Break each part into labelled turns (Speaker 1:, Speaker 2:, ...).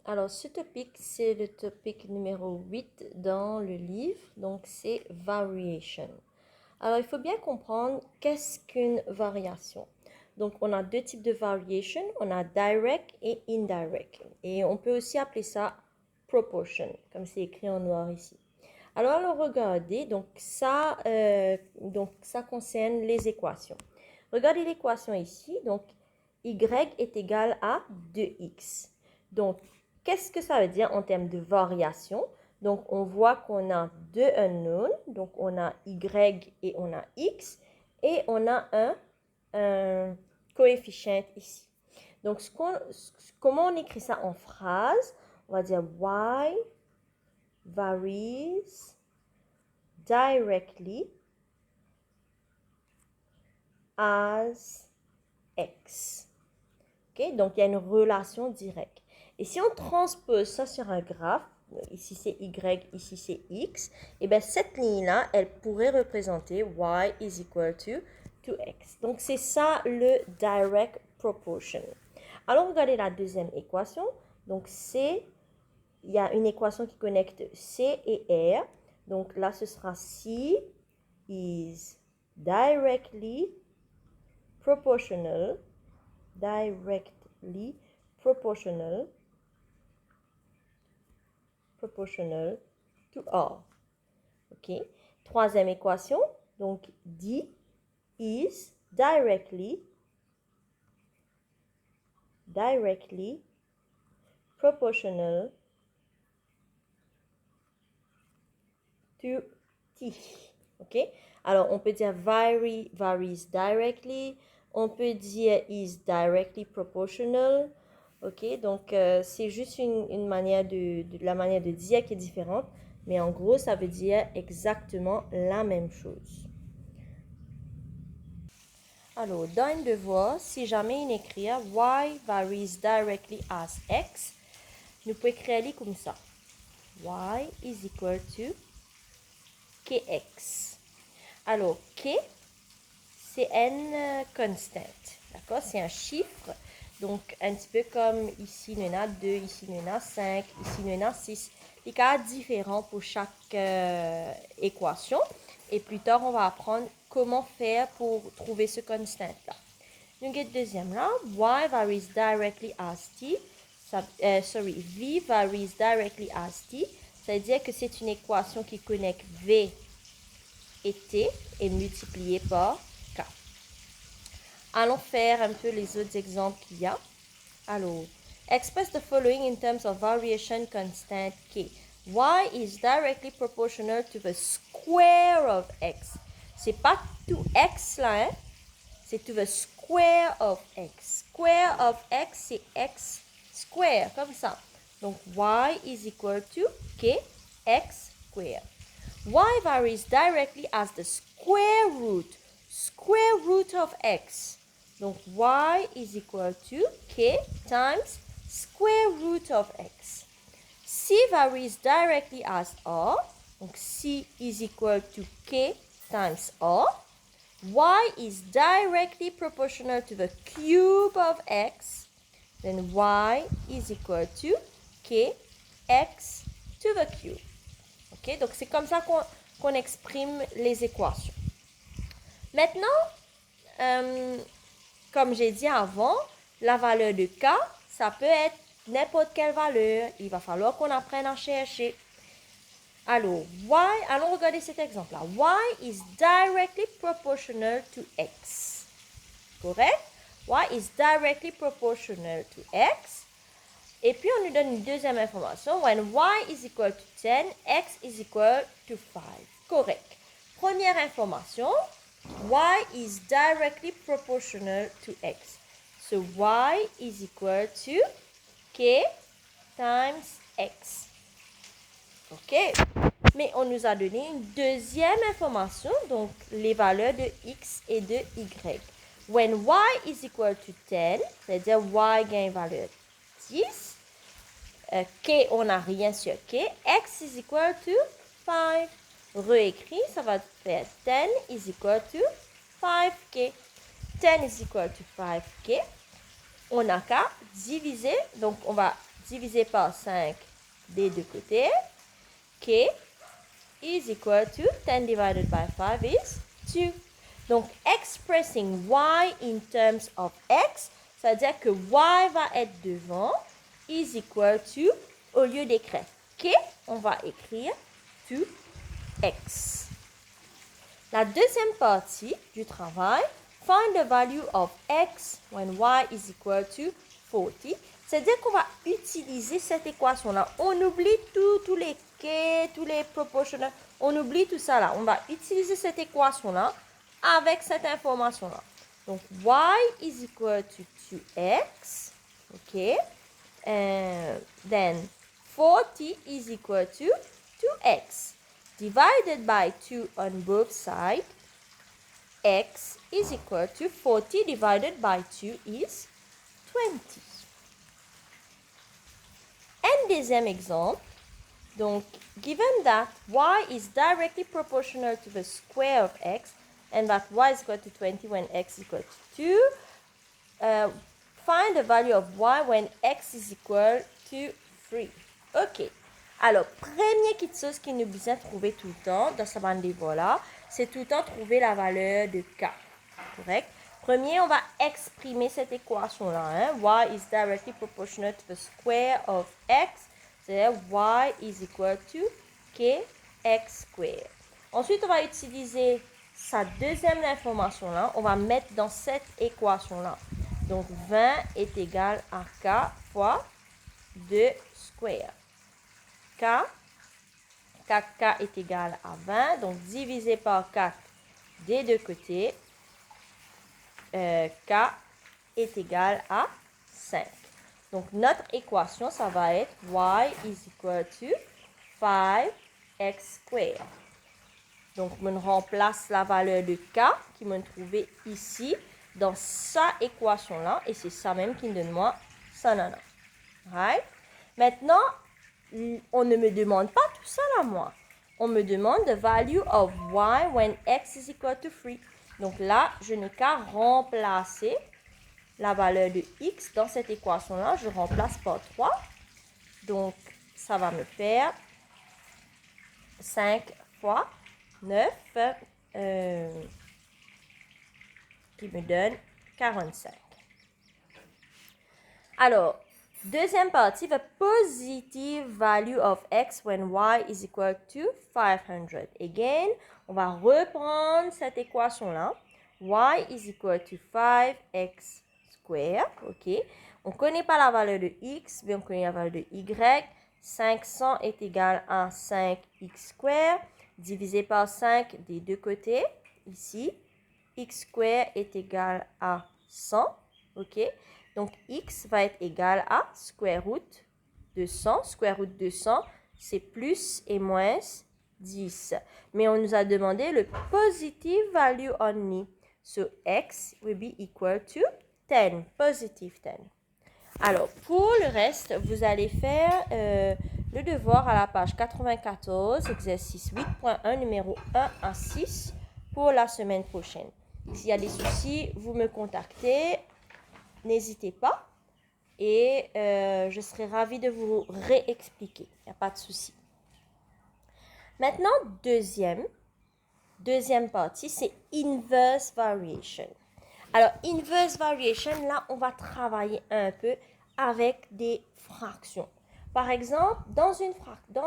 Speaker 1: Alors, ce topic, c'est le topic numéro 8 dans le livre, donc c'est variation. Alors, il faut bien comprendre qu'est-ce qu'une variation. Donc, on a deux types de variation, on a direct et indirect. Et on peut aussi appeler ça proportion, comme c'est écrit en noir ici. Alors, regardez, donc ça concerne les équations. Regardez l'équation ici, donc y est égal à 2x. Donc, qu'est-ce que ça veut dire en termes de variation? Donc, on voit qu'on a deux unknowns. Donc, on a y et on a x. Et on a un coefficient ici. Donc, comment on écrit ça en phrase? On va dire y varies directly as x. Okay? Donc, il y a une relation directe. Et si on transpose ça sur un graphe, ici c'est y, ici c'est x, et bien cette ligne-là, elle pourrait représenter y is equal to x. Donc, c'est ça le direct proportion. Alors, regardez la deuxième équation. Donc, il y a une équation qui connecte C et R. Donc, là, ce sera C is directly proportional to R. OK? Troisième équation, donc D is directly proportional to T. OK? Alors, on peut dire varies directly. On peut dire is directly proportional. OK? Donc, c'est juste une manière la manière de dire qui est différente. Mais en gros, ça veut dire exactement la même chose. Alors, dans un devoir, si jamais il écrit y varies directly as x, nous pouvons écrire comme ça. Y is equal to kx. Alors, k, c'est une constante. D'accord? C'est un chiffre. Donc, un petit peu comme ici, il y en a 2, ici, il y en a 5, ici, il y en a 6. Les cas différents pour chaque équation. Et plus tard, on va apprendre comment faire pour trouver ce constant-là. Nous avons le deuxième là. Y varies directly as t. V varies directly as t. Ça veut dire que c'est une équation qui connecte V et T est multiplié par K. Allons faire un peu les autres exemples qu'il y a. Alors, express the following in terms of variation constant K. Y is directly proportional to the square of x. C'est pas to x là, hein? C'est to the square of x. Square of x, c'est x square, comme ça. Donc, y is equal to k x square. Y varies directly as the square root of x. Donc, y is equal to k times square root of x. C varies directly as r. Donc, c is equal to k times r. Y is directly proportional to the cube of x. Then y is equal to k x to the cube. Okay? Donc, c'est comme ça qu'on exprime les équations. Maintenant, comme j'ai dit avant, la valeur de k, ça peut être n'importe quelle valeur. Il va falloir qu'on apprenne à chercher. Alors, allons regarder cet exemple-là. Y is directly proportional to x. Correct? Y is directly proportional to x. Et puis, on nous donne une deuxième information. When y is equal to 10, x is equal to 5. Correct. Première information, y is directly proportional to x. So, y is equal to k times x. OK? Mais on nous a donné une deuxième information, donc les valeurs de x et de y. When y is equal to 10, c'est-à-dire y gagne valeur 10, k, on n'a rien sur k, x is equal to 5. Réécrit, ça va faire 10 is equal to 5k. 10 is equal to 5k. On n'a qu'à diviser, donc on va divisé par 5 des deux côtés. K is equal to 10 divided by 5 is 2. Donc, expressing y in terms of x, ça veut dire que y va être devant, is equal to, au lieu d'écrire k, on va écrire 2x. La deuxième partie du travail, find the value of x when y is equal to 40. C'est-à-dire qu'on va utiliser cette équation-là. On oublie tous les k, tous les proportional. On oublie tout ça là. On va utiliser cette équation-là avec cette information-là. Donc, y is equal to 2x. OK. And then, 40 is equal to 2x. Divided by 2 on both sides, x is equal to 40 divided by 2 is 20. Un deuxième exemple, donc, given that y is directly proportional to the square of x and that y is equal to 20 when x is equal to 2, find the value of y when x is equal to 3. OK. Alors, première petite chose qui nous besoin de trouver tout le temps dans ce rendez-vous-là, c'est tout le temps trouver la valeur de k. Correct? Premier, on va exprimer cette équation-là. Hein? Y is directly proportional to the square of x. C'est-à-dire y is equal to kx squared. Ensuite, on va utiliser sa deuxième information-là. On va mettre dans cette équation-là. Donc, 20 est égal à k fois 2 square. K est égal à 20, donc divisé par 4 des deux côtés, K est égal à 5. Donc notre équation, ça va être y is equal to 5x squared. Donc on remplace la valeur de K qui m'a trouvé ici dans sa équation-là, et c'est ça même qui me donne moi ça. Right? Maintenant, on ne me demande pas tout ça là, moi. On me demande the value of y when x is equal to 3. Donc là, je n'ai qu'à remplacer la valeur de x dans cette équation-là. Je remplace par 3. Donc, ça va me faire 5 fois 9, qui me donne 45. Alors, deuxième partie, the positive value of x when y is equal to 500. Again, on va reprendre cette équation-là. Y is equal to 5x squared. OK. On ne connaît pas la valeur de x, mais on connaît la valeur de y. 500 est égal à 5x squared, divisé par 5 des deux côtés, ici. X squared est égal à 100. OK. Donc, x va être égal à square root de 100. Square root de 100, c'est plus et moins 10. Mais on nous a demandé le positive value only. So, x will be equal to 10. Positive 10. Alors, pour le reste, vous allez faire le devoir à la page 94, exercice 8.1, numéro 1 à 6 pour la semaine prochaine. S'il y a des soucis, vous me contactez. N'hésitez pas et je serai ravie de vous réexpliquer. Il n'y a pas de souci. Maintenant, deuxième partie, c'est inverse variation. Alors, inverse variation, là, on va travailler un peu avec des fractions. Par exemple, dans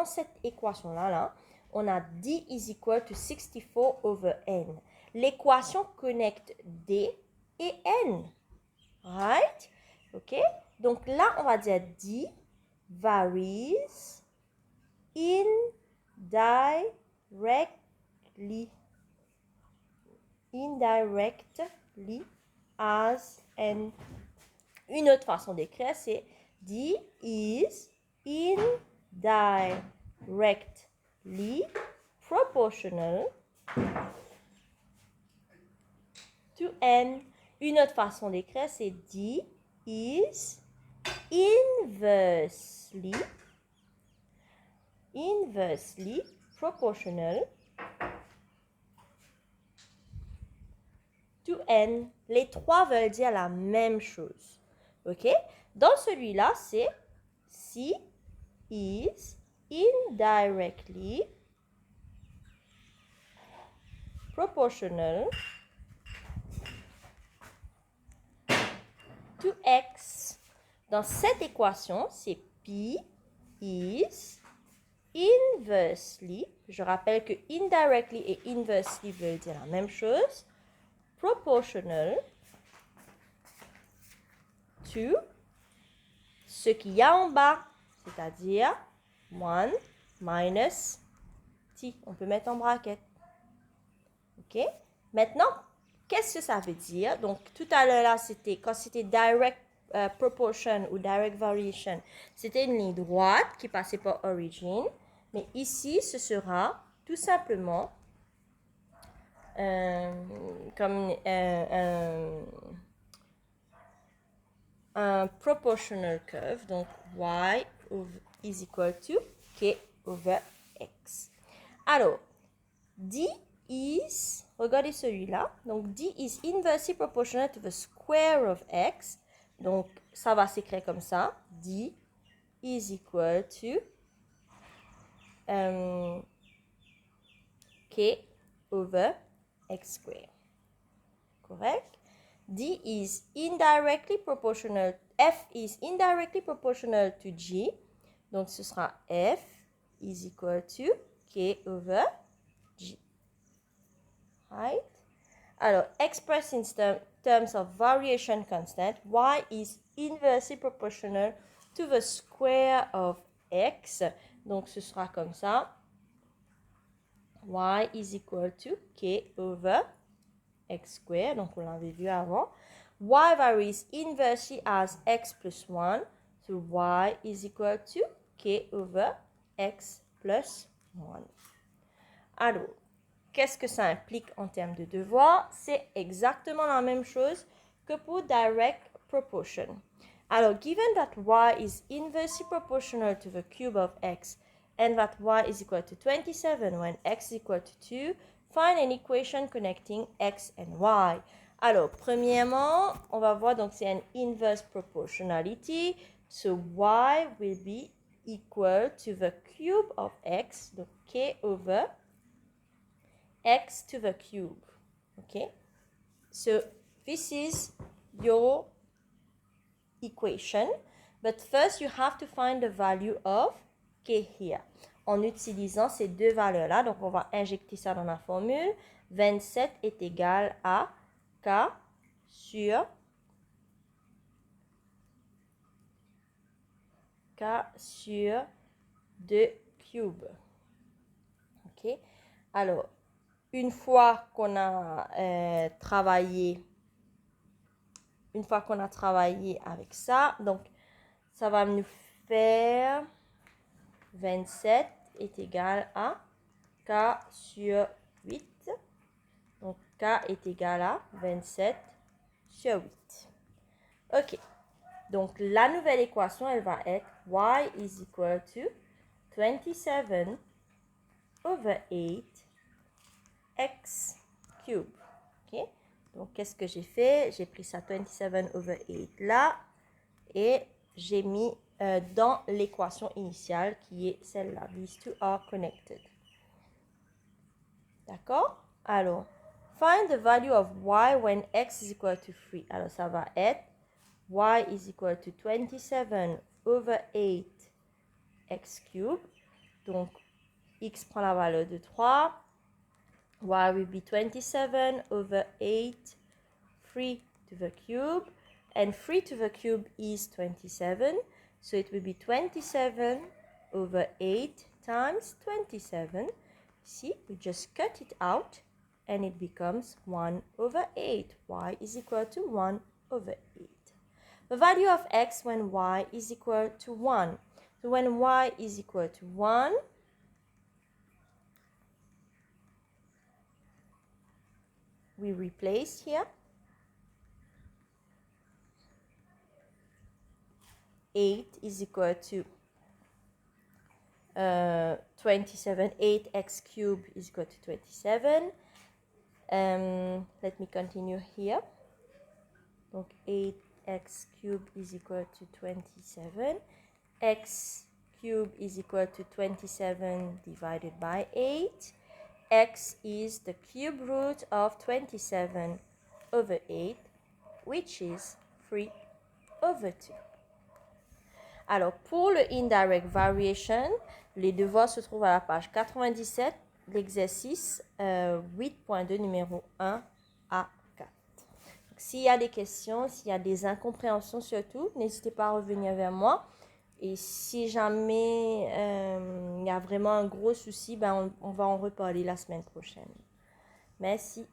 Speaker 1: cette équation-là, on a d is equal to 64 over n. L'équation connecte d et n. Right? OK? Donc là, on va dire D varies indirectly as n. Une autre façon d'écrire, c'est D is indirectly proportional to n. Une autre façon d'écrire, c'est D is inversely proportional to n. Les trois veulent dire la même chose. OK? Dans celui-là, c'est C is indirectly proportional to X. Dans cette équation, c'est P is inversely, je rappelle que indirectly et inversely veulent dire la même chose, proportional to ce qu'il y a en bas, c'est-à-dire 1 minus t. On peut mettre en bracket. OK? Maintenant, qu'est-ce que ça veut dire? Donc, tout à l'heure, là, quand c'était direct proportion ou direct variation, c'était une ligne droite qui passait par origin. Mais ici, ce sera tout simplement comme un proportional curve. Donc, y is equal to k over x. Alors, d is, regardez celui-là, donc d is inversely proportional to the square of x. Donc, ça va s'écrire comme ça, d is equal to k over x squared. Correct? D is indirectly proportional, F is indirectly proportional to G. Donc, ce sera F is equal to K over G. Right? Alors, expressed in terms of variation constant, Y is inversely proportional to the square of X. Donc, ce sera comme ça. Y is equal to K over x squared, donc on l'avait vu avant. Y varies inversely as x plus 1, so y is equal to k over x plus 1. Alors, qu'est-ce que ça implique en termes de devoir? C'est exactement la même chose que pour direct proportion. Alors, given that y is inversely proportional to the cube of x and that y is equal to 27 when x is equal to 2, find an equation connecting x and y. Alors, premièrement, on va voir, donc c'est une inverse proportionality. So, y will be equal to the cube of x, donc k over x to the cube. Okay? So, this is your equation. But first, you have to find the value of k here. En utilisant ces deux valeurs-là, donc on va injecter ça dans la formule. 27 est égal à k sur 2 cubes. OK? Alors, une fois qu'on a travaillé avec ça, donc ça va nous faire 27 est égal à k sur 8. Donc, k est égal à 27 sur 8. OK. Donc, la nouvelle équation, elle va être y is equal to 27 over 8 x cube. OK. Donc, qu'est-ce que j'ai fait? J'ai pris ça 27 over 8 là et j'ai mis dans l'équation initiale qui est celle-là. These two are connected. D'accord? Alors, find the value of y when x is equal to 3. Alors, ça va être y is equal to 27 over 8 x cube. Donc, x prend la valeur de 3. Y will be 27 over 8 3 to the cube. And 3 to the cube is 27. So, it will be 27 over 8 times 27. See, we just cut it out and it becomes 1 over 8. Y is equal to 1 over 8. The value of x when y is equal to 1. So when y is equal to 1, we replace here. 8 is equal to 27. 8x cubed is equal to 27. Let me continue here. Donc 8x cubed is equal to 27. x cubed is equal to 27 divided by 8. X is the cube root of 27 over 8, which is 3 over 2. Alors, pour le indirect variation, les devoirs se trouvent à la page 97, l'exercice 8.2 numéro 1 à 4. S'il y a des questions, s'il y a des incompréhensions surtout, n'hésitez pas à revenir vers moi. Et si jamais il y a vraiment un gros souci, on va en reparler la semaine prochaine. Merci.